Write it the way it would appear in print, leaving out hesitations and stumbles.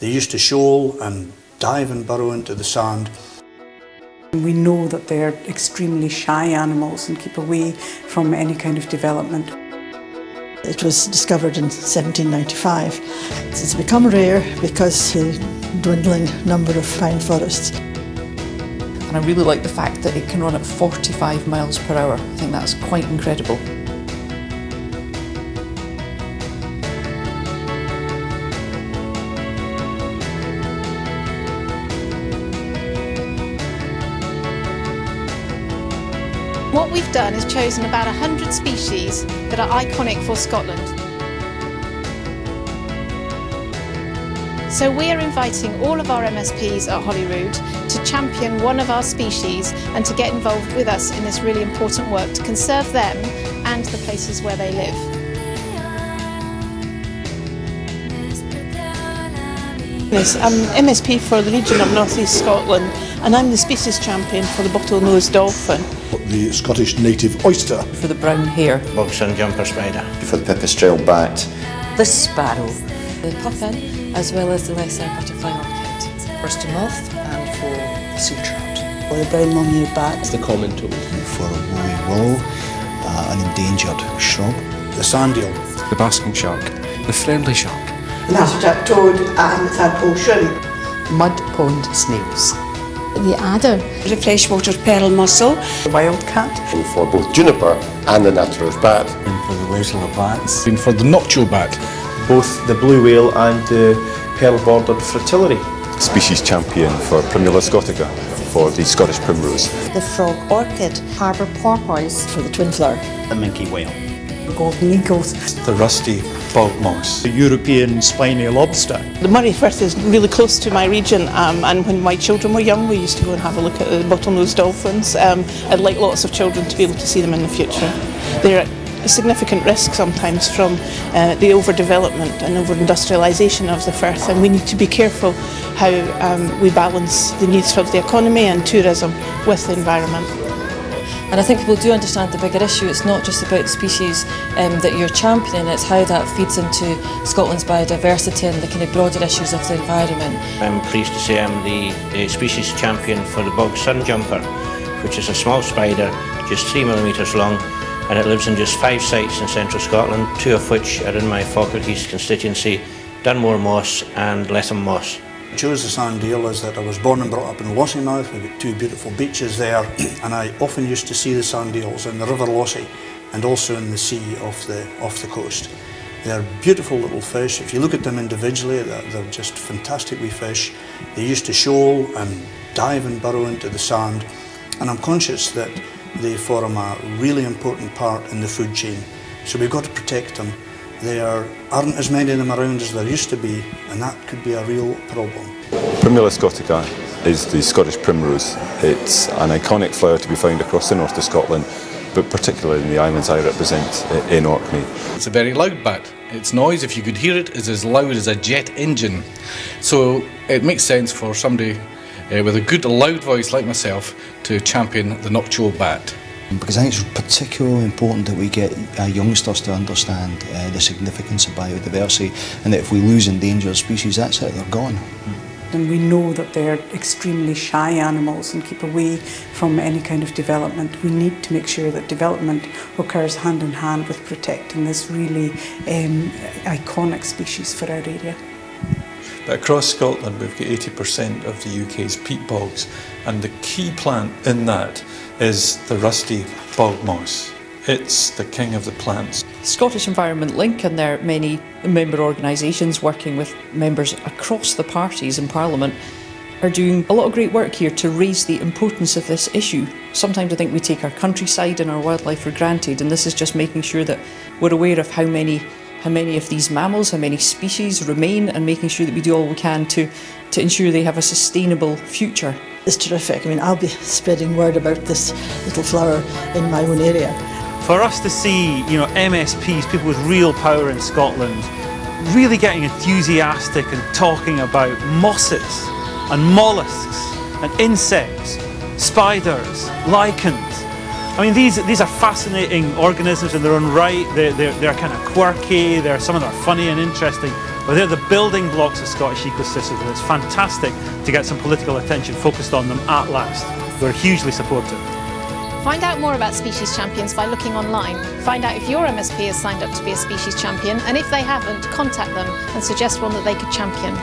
They used to shoal and dive and burrow into the sand. We know that they're extremely shy animals and keep away from any kind of development. It was discovered in 1795. It's become rare because of the dwindling number of pine forests. And I really like the fact that it can run at 45 miles per hour. I think that's quite incredible. What we've done is chosen about 100 species that are iconic for Scotland. So we are inviting all of our MSPs at Holyrood to champion one of our species and to get involved with us in this really important work to conserve them and the places where they live. Yes, I'm MSP for the region of North East Scotland and I'm the species champion for the bottlenose dolphin. The Scottish native oyster. For the brown hare. Bog sun jumper spider. For the pipistrelle bat. The sparrow. The puffin, as well as the lesser butterfly orchid. First moth and for the sea trout. Or the brown long-eared bat. The common toad. For a woolly willow, an endangered shrub. The sand eel. The basking shark. The friendly shark. The nasturtiop toad and the tadpole shrimp. Mud pond snails. The adder. The freshwater pearl mussel. The wildcat. And for both juniper and the natterer's bat. And for the Wesley bats. And for the noctule bat. Both the blue whale and the pearl-bordered fritillary. Species champion for Primula scotica, for the Scottish primrose. The frog orchid. Harbour porpoise. For the twin flower. The minke whale. The golden eagles. The rusty bog moss. The European spiny lobster. The Moray Firth is really close to my region and when my children were young we used to go and have a look at the bottlenose dolphins. I'd like lots of children to be able to see them in the future. They're at a significant risk sometimes from the overdevelopment and over-industrialisation of the Firth, and we need to be careful how we balance the needs of the economy and tourism with the environment. And I think people do understand the bigger issue. It's not just about the species that you're championing, it's how that feeds into Scotland's biodiversity and the kind of broader issues of the environment. I'm pleased to say I'm the species champion for the bog sun jumper, which is a small spider, just 3 millimetres long, and it lives in just 5 sites in central Scotland, 2 of which are in my Falkirk East constituency, Dunmore Moss and Letham Moss. I chose the sand eel as that I was born and brought up in Lossiemouth. We've got 2 beautiful beaches there, and I often used to see the sand eels in the River Lossie and also in the sea off the coast. They're beautiful little fish. If you look at them individually, they're just fantastic wee fish. They used to shoal and dive and burrow into the sand, and I'm conscious that they form a really important part in the food chain. So we've got to protect them. There aren't as many of them around as there used to be, and that could be a real problem. Primula scotica is the Scottish primrose. It's an iconic flower to be found across the north of Scotland, but particularly in the islands I represent in Orkney. It's a very loud bat. Its noise, if you could hear it, is as loud as a jet engine. So it makes sense for somebody with a good loud voice like myself to champion the noctule bat. Because I think it's particularly important that we get youngsters to understand the significance of biodiversity, and that if we lose endangered species, that's it, they're gone. And we know that they're extremely shy animals and keep away from any kind of development. We need to make sure that development occurs hand in hand with protecting this really iconic species for our area. But across Scotland we've got 80% of the UK's peat bogs, and the key plant in that is the rusty bog moss. It's the king of the plants. Scottish Environment Link and their many member organisations working with members across the parties in Parliament are doing a lot of great work here to raise the importance of this issue. Sometimes I think we take our countryside and our wildlife for granted, and this is just making sure that we're aware of how many of these mammals, how many species remain, and making sure that we do all we can to ensure they have a sustainable future. It's terrific. I mean, I'll be spreading word about this little flower in my own area. For us to see, MSPs, people with real power in Scotland, really getting enthusiastic and talking about mosses and mollusks and insects, spiders, lichens. I mean, these are fascinating organisms in their own right. They're kind of quirky. Some of them are funny and interesting. But they're the building blocks of Scottish ecosystem, and it's fantastic to get some political attention focused on them at last. We're hugely supportive. Find out more about Species Champions by looking online. Find out if your MSP has signed up to be a Species Champion, and if they haven't, contact them and suggest one that they could champion.